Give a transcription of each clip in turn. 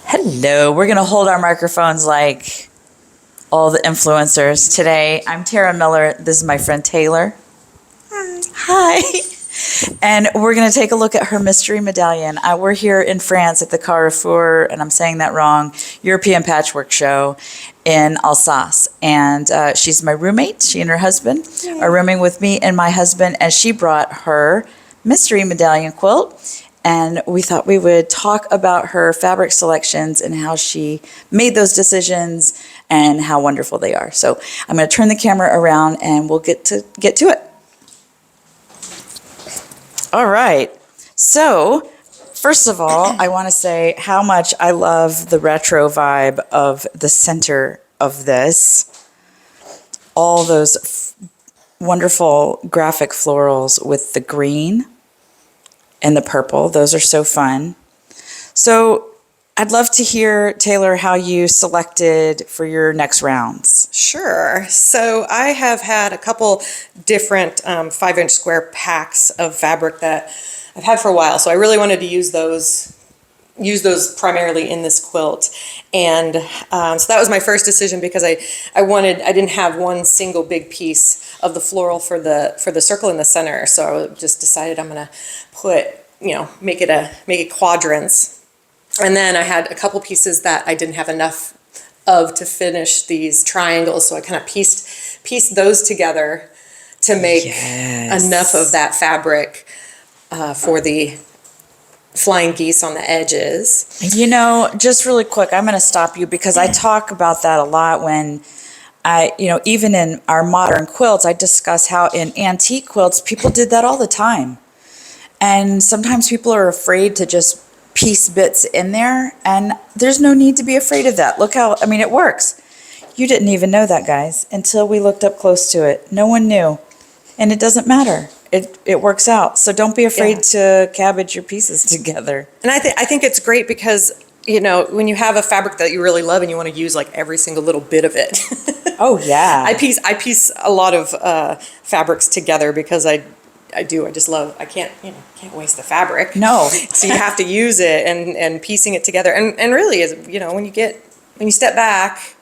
Hello, we're going to hold our microphones like all the influencers today. I'm Tara Miller. This is my friend Taylor. Hi. And we're going to take a look at her Mystery Medallion. We're here in France at the Carrefour, and I'm saying that wrong, European Patchwork Show in Alsace. And she's my roommate. She and her husband are rooming with me and my husband, and she brought her Mystery Medallion quilt. And we thought we would talk about her fabric selections and how she made those decisions and how wonderful they are. So I'm going to turn the camera around and we'll get to it. All right. So first of all, I want to say how much I love the retro vibe of the center of this. All those wonderful graphic florals with the green and the purple. Those are so fun. So I'd love to hear, Taylor, how you selected for your next rounds. Sure. So I have had a couple different 5-inch square packs of fabric that I've had for a while. So I really wanted to use those primarily in this quilt. And so that was my first decision because I didn't have one single big piece of the floral for the circle in the center. So I just decided I'm gonna make it quadrants. And then I had a couple pieces that I didn't have enough of to finish these triangles. So I kind of pieced those together to make enough of that fabric for the flying geese on the edges. You know, just really quick, I'm going to stop you because I talk about that a lot when even in our modern quilts, I discuss how in antique quilts, people did that all the time. And sometimes people are afraid to just piece bits in there, and there's no need to be afraid of that. Look how, it works. You didn't even know that, guys, until we looked up close to it. No one knew. And it doesn't matter. It works out. So don't be afraid to cabbage your pieces together. And I think it's great because, when you have a fabric that you really love and you want to use like every single little bit of it. Oh, yeah. I piece a lot of fabrics together because I just love, I can't waste the fabric. No. So you have to use it and piecing it together. And really, when you step back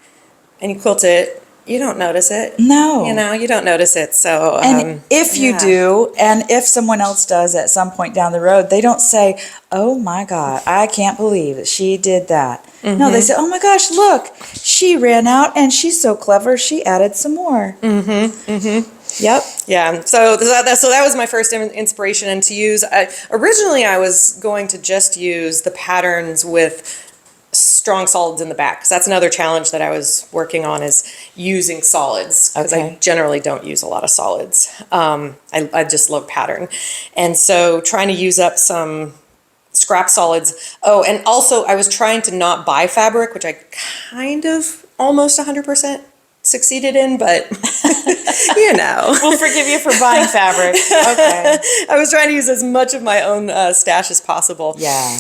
and you quilt it, you don't notice it. No. You don't notice it. So, and if you do, and if someone else does at some point down the road, they don't say, oh my God, I can't believe that she did that. Mm-hmm. No, they say, oh my gosh, look, she ran out and she's so clever, she added some more. Mm-hmm. Mm-hmm. Yep. Yeah. So that was my first inspiration, and to use. Originally, I was going to just use the patterns with strong solids in the back, because that's another challenge that I was working on, is using solids, because I generally don't use a lot of solids. I just love pattern, and so trying to use up some scrap solids. Oh, and also I was trying to not buy fabric, which I kind of almost 100% succeeded in, but We'll forgive you for buying fabric. Okay. I was trying to use as much of my own stash as possible. Yeah.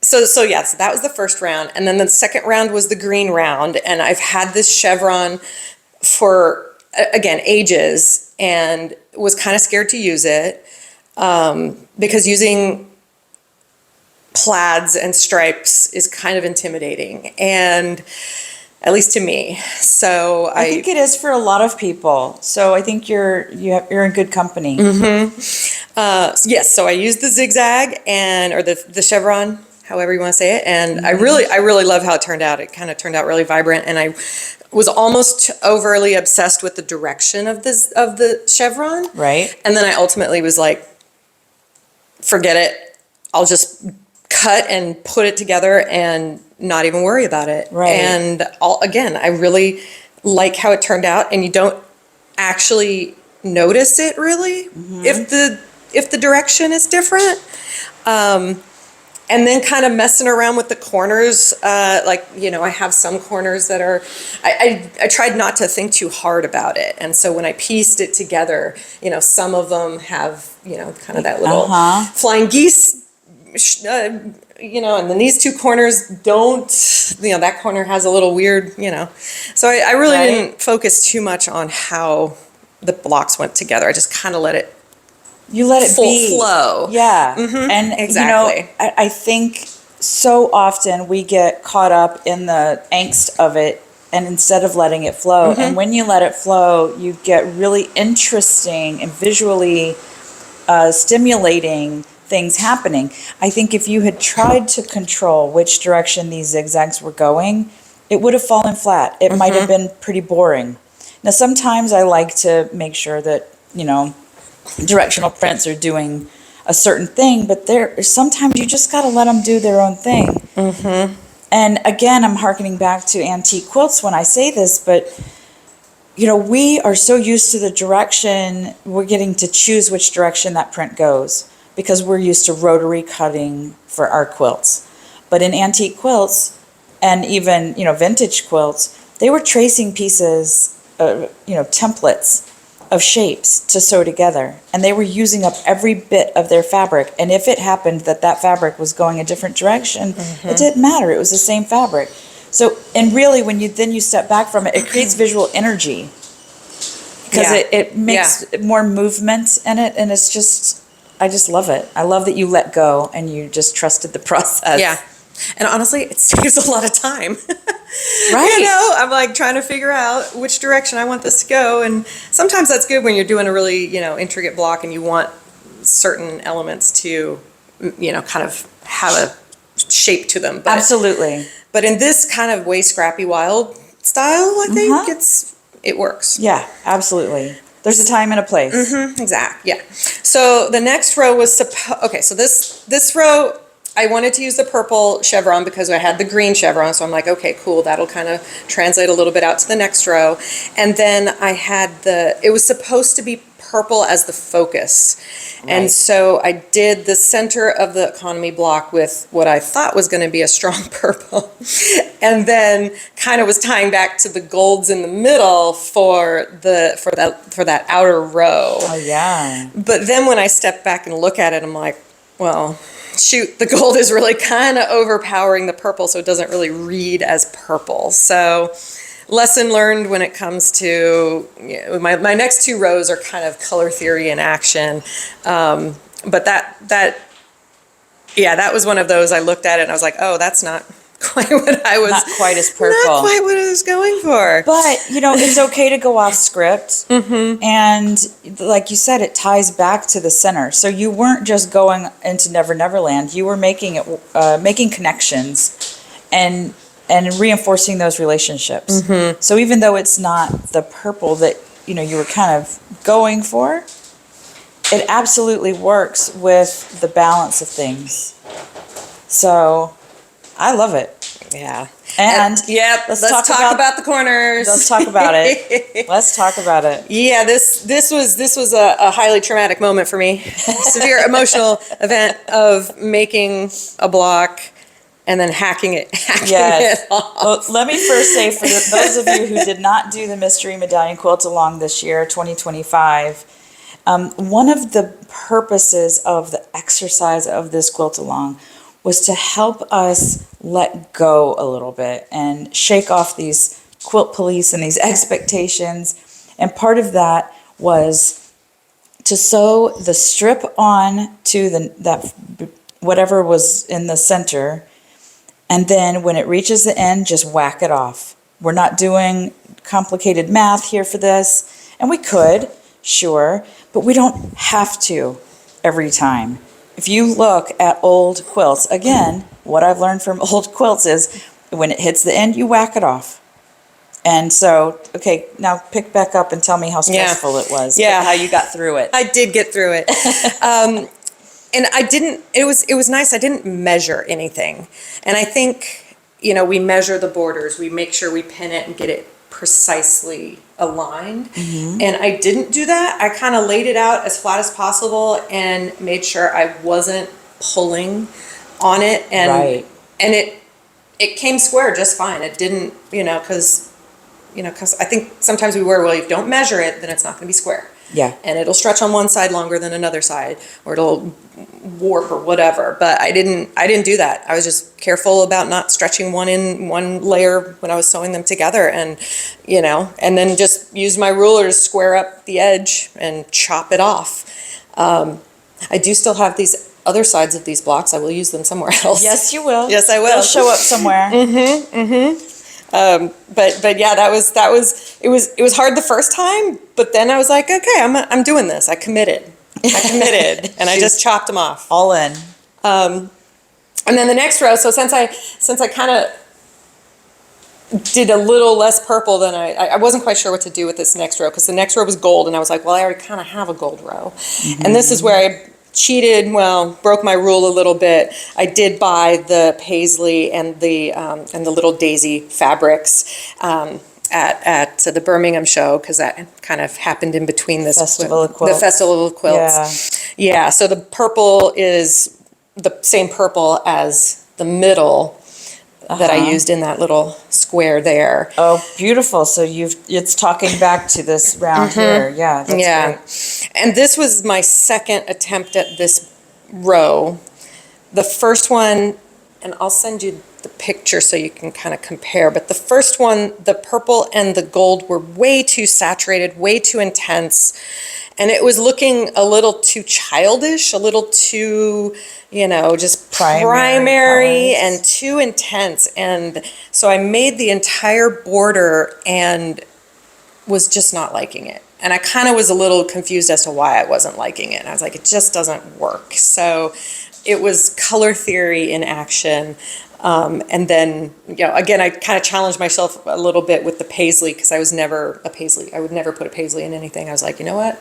So that was the first round, and then the second round was the green round, and I've had this chevron for again ages, and was kind of scared to use it because using plaids and stripes is kind of intimidating, and at least to me. So I think it is for a lot of people. So I think you're in good company. Mm-hmm. Yes. So I used the zigzag or the chevron, however you want to say it, and I really love how it turned out. It kind of turned out really vibrant, and I was almost overly obsessed with the direction of the chevron. Right. And then I ultimately was like, forget it. I'll just cut and put it together and not even worry about it. Right. And again, I really like how it turned out, and you don't actually notice it really if the direction is different. And then kind of messing around with the corners, I have some corners that are, I tried not to think too hard about it. And so when I pieced it together, some of them have, kind of that little flying geese, and then these two corners don't, that corner has a little weird, So I really didn't focus too much on how the blocks went together. I just kind of let it You let it full be. flow. Yeah. Mm-hmm. And exactly. I think so often we get caught up in the angst of it, and instead of letting it flow. And when you let it flow, you get really interesting and visually stimulating things happening. I think if you had tried to control which direction these zigzags were going, it would have fallen flat. It might have been pretty boring. Now, sometimes I like to make sure that, directional prints are doing a certain thing, but sometimes you just got to let them do their own thing. And again, I'm hearkening back to antique quilts when I say this, but we are so used to the direction, we're getting to choose which direction that print goes because we're used to rotary cutting for our quilts. But in antique quilts and even, vintage quilts, they were tracing pieces, templates of shapes to sew together. And they were using up every bit of their fabric. And if it happened that fabric was going a different direction, it didn't matter. It was the same fabric. So, and really, when you step back from it, it creates visual energy because it makes more movement in it, and I just love it. I love that you let go and you just trusted the process. Yeah, and honestly, it saves a lot of time. Right. I'm like trying to figure out which direction I want this to go, and sometimes that's good when you're doing a really intricate block and you want certain elements to kind of have a shape to them. But Absolutely. But in this kind of way scrappy wild style, I think it works. Yeah, absolutely. There's a time and a place. Exactly. Yeah. So the next row was so this row I wanted to use the purple chevron because I had the green chevron. So I'm like, okay, cool. That'll kind of translate a little bit out to the next row. And then I had it was supposed to be purple as the focus. Right. And so I did the center of the economy block with what I thought was going to be a strong purple. And then kind of was tying back to the golds in the middle for that outer row. Oh, yeah. But then when I step back and look at it, I'm like, well, shoot, the gold is really kind of overpowering the purple, so it doesn't really read as purple. So lesson learned when it comes to my next two rows are kind of color theory in action. But that was one of those I looked at it and I was like, oh, that's not quite what I was. Not quite as purple. Not quite what I was going for. But, it's okay to go off script. And like you said, it ties back to the center. So you weren't just going into Never Never Land. You were making connections and reinforcing those relationships. So even though it's not the purple that, you were kind of going for, it absolutely works with the balance of things. So I love it. Yeah. And let's talk about the corners. Let's talk about it. Let's talk about it. Yeah, this was a highly traumatic moment for me. Severe emotional event of making a block and then hacking it off. Well, let me first say, for those of you who did not do the Mystery Medallion quilt along this year, 2025, one of the purposes of the exercise of this quilt along was to help us let go a little bit and shake off these quilt police and these expectations. And part of that was to sew the strip on to that whatever was in the center, and then when it reaches the end, just whack it off. We're not doing complicated math here for this, and we could, sure, but we don't have to every time. If you look at old quilts, again, what I've learned from old quilts is when it hits the end, you whack it off. And so, okay, now pick back up and tell me how stressful it was. Yeah. How you got through it. I did get through it. And I didn't, it was nice. I didn't measure anything. And I think, we measure the borders. We make sure we pin it and get it precisely aligned. And I didn't do that. I kind of laid it out as flat as possible and made sure I wasn't pulling on it. And it came square just fine. It didn't, because I think sometimes we worry, well, if you don't measure it, then it's not going to be square. Yeah. And it'll stretch on one side longer than another side, or it'll warp or whatever. But I didn't do that. I was just careful about not stretching one layer when I was sewing them together, and and then just use my ruler to square up the edge and chop it off. I do still have these other sides of these blocks, I will use them somewhere else. Yes, you will. Yes, I will. They'll show up somewhere. But yeah, it was hard the first time, but then I was like, okay, I'm doing this. I committed, and I just chopped them off. All in. And then the next row, so since I kind of did a little less purple than I wasn't quite sure what to do with this next row, because the next row was gold, and I was like, well, I already kind of have a gold row. And this is where I cheated, broke my rule a little bit. I did buy the paisley and the little daisy fabrics at the Birmingham show, because that kind of happened in between this Festival of Quilts. The Festival of Quilts. Yeah, so the purple is the same purple as the middle that I used in that little square there. Oh, beautiful. So it's talking back to this round here. Yeah, that's great. And this was my second attempt at this row. The first one, and I'll send you the picture so you can kind of compare, but the first one, the purple and the gold were way too saturated, way too intense, and it was looking a little too childish, a little too, just primary and too intense. And so I made the entire border and was just not liking it. And I kind of was a little confused as to why I wasn't liking it. And I was like, it just doesn't work. So it was color theory in action. And then, again, I kind of challenged myself a little bit with the paisley, because I was never a paisley. I would never put a paisley in anything. I was like, you know what?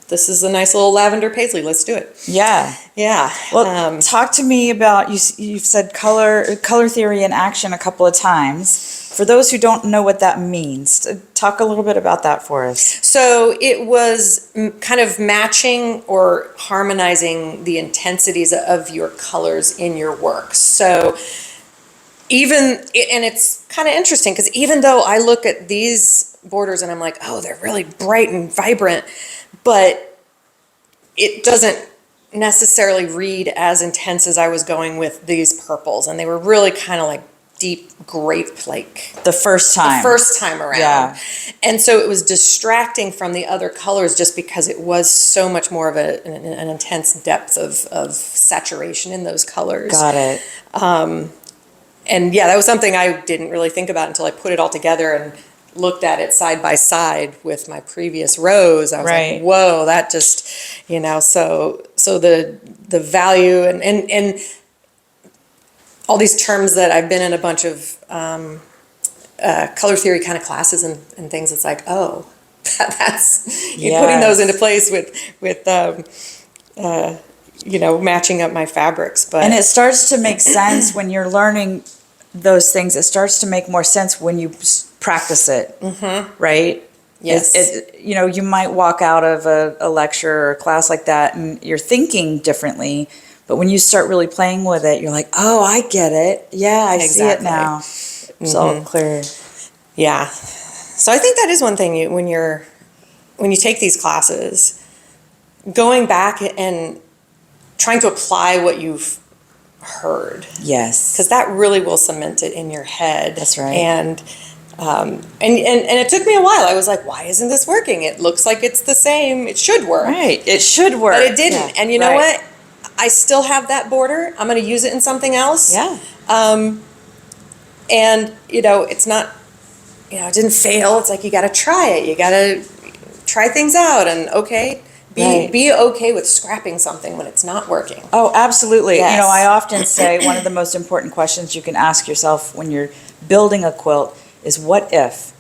This is a nice little lavender paisley. Let's do it. Yeah. Yeah. Well, talk to me about, you've said color theory in action a couple of times. For those who don't know what that means, talk a little bit about that for us. So it was kind of matching or harmonizing the intensities of your colors in your work. So and it's kind of interesting, because even though I look at these borders and I'm like, oh, they're really bright and vibrant, but it doesn't necessarily read as intense as I was going with these purples. And they were really kind of like deep grape, like the first time around. Yeah. And so it was distracting from the other colors, just because it was so much more of an intense depth of saturation in those colors. Got it. And yeah, that was something I didn't really think about until I put it all together and looked at it side by side with my previous rows. I was like, whoa, that just, so the value and all these terms that I've been in a bunch of color theory kind of classes and things. It's like, oh, that's you're putting those into place with matching up my fabrics. But and it starts to make sense when you're learning those things. It starts to make more sense when you practice it, right? Yes. You might walk out of a lecture or a class like that and you're thinking differently. But when you start really playing with it, you're like, oh, I get it. Yeah, I see it now. It's all clear. Yeah. So I think that is one thing when you take these classes, going back and trying to apply what you've heard. Yes. Because that really will cement it in your head. That's right. And it took me a while. I was like, why isn't this working? It looks like it's the same. It should work. Right. It should work. But it didn't. Yeah. And you know what? I still have that border. I'm going to use it in something else. Yeah. And, it's not, it didn't fail. It's like, you got to try it. You got to try things out and be okay with scrapping something when it's not working. Oh, absolutely. Yes. I often say one of the most important questions you can ask yourself when you're building a quilt is what if?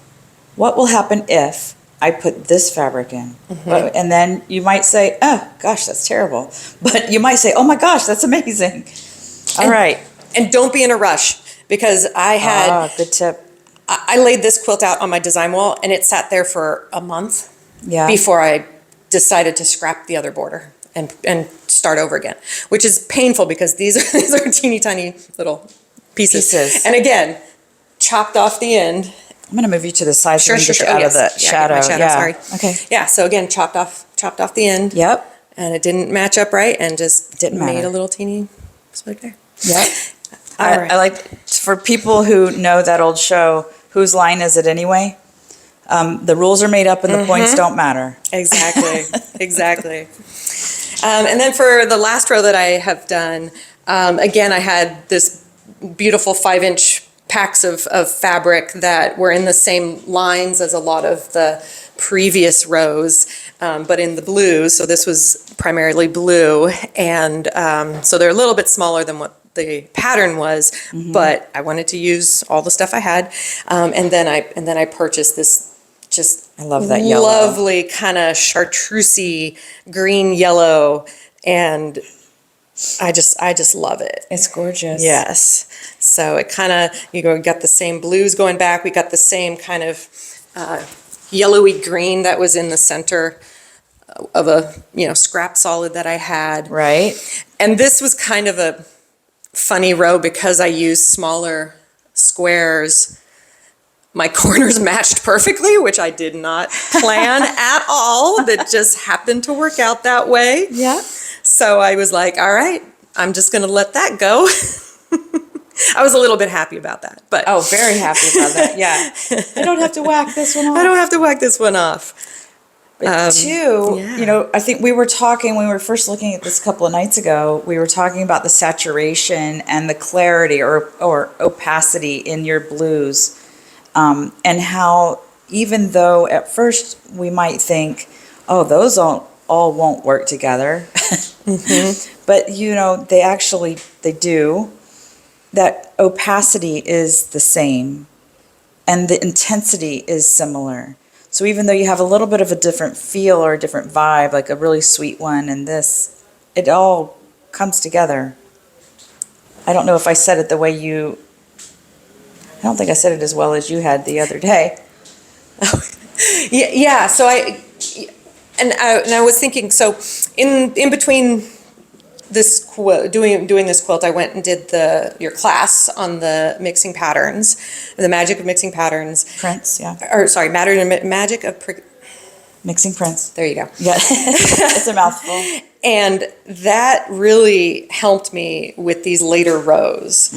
What will happen if I put this fabric in? And then you might say, oh, gosh, that's terrible. But you might say, oh, my gosh, that's amazing. All right. And don't be in a rush, because I had... good tip. I laid this quilt out on my design wall, and it sat there for a month before I decided to scrap the other border and start over again, which is painful because these are teeny tiny little pieces. And again, chopped off the end. I'm going to move you to the side so we can get out of the shadow. Sorry. Okay. Yeah. So again, chopped off the end. Yep. And it didn't match up right, and just Didn't matter. made a little teeny split there. Yep. Right. I like, for people who know that old show, Whose Line Is It Anyway? The rules are made up and the points don't matter. Exactly. Exactly. And then for the last row that I have done, again, I had this beautiful 5-inch packs of fabric that were in the same lines as a lot of the previous rows, but in the blue. So this was primarily blue, and so they're a little bit smaller than what the pattern was, but I wanted to use all the stuff I had, and then I purchased this just I love that yellow. lovely kind of chartreusey green yellow, and I just love it. It's gorgeous. Yes. So it kind of, we got the same blues going back. We got the same kind of yellowy green that was in the center of a, scrap solid that I had. Right. And this was kind of a funny row because I used smaller squares. My corners matched perfectly, which I did not plan at all. That just happened to work out that way. Yeah. So I was like, all right, I'm just going to let that go. I was a little bit happy about that. But Oh, very happy about that. Yeah. I don't have to whack this one off. I don't have to whack this one off. But two, yeah. I think we were talking when we were first looking at this a couple of nights ago, we were talking about the saturation and the clarity or opacity in your blues. And how even though at first we might think, oh, those all won't work together. But, they do. That opacity is the same and the intensity is similar. So even though you have a little bit of a different feel or a different vibe, like a really sweet one and this, it all comes together. I don't know if I said it the way I don't think I said it as well as you had the other day. Yeah. So I was thinking, so in between this quilt, doing this quilt, I went and did your class on the mixing patterns, the magic of mixing patterns. Prints, yeah. Or sorry, magic of Mixing prints. there you go. Yeah, it's a mouthful. And that really helped me with these later rows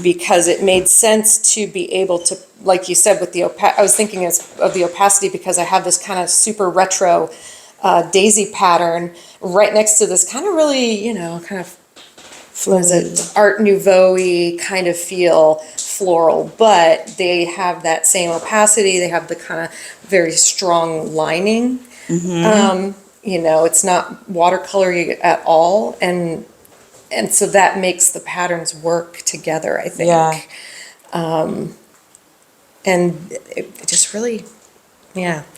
because it made sense to be able to, like you said, with the I was thinking of the opacity because I have this kind of super retro daisy pattern right next to this kind of really, kind of Art Nouveau-y kind of feel floral, but they have that same opacity. They have the kind of very strong lining. It's not watercolory at all, and so that makes the patterns work together, I think. Yeah. And it just really, it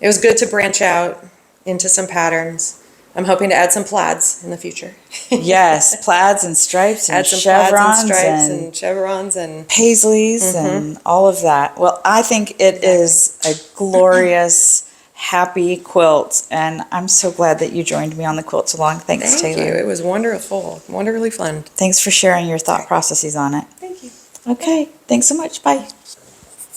was good to branch out into some patterns. I'm hoping to add some plaids in the future. Yes, plaids and stripes and Add some chevrons plaids and stripes and and chevrons and paisleys and all of that. Well, I think it is a glorious, happy quilt, and I'm so glad that you joined me on the Quilt Along. Thanks, thank Taylor. you. It was wonderful, wonderfully fun. Thanks for sharing your thought processes on it. Thank you. Okay, thanks so much. Bye.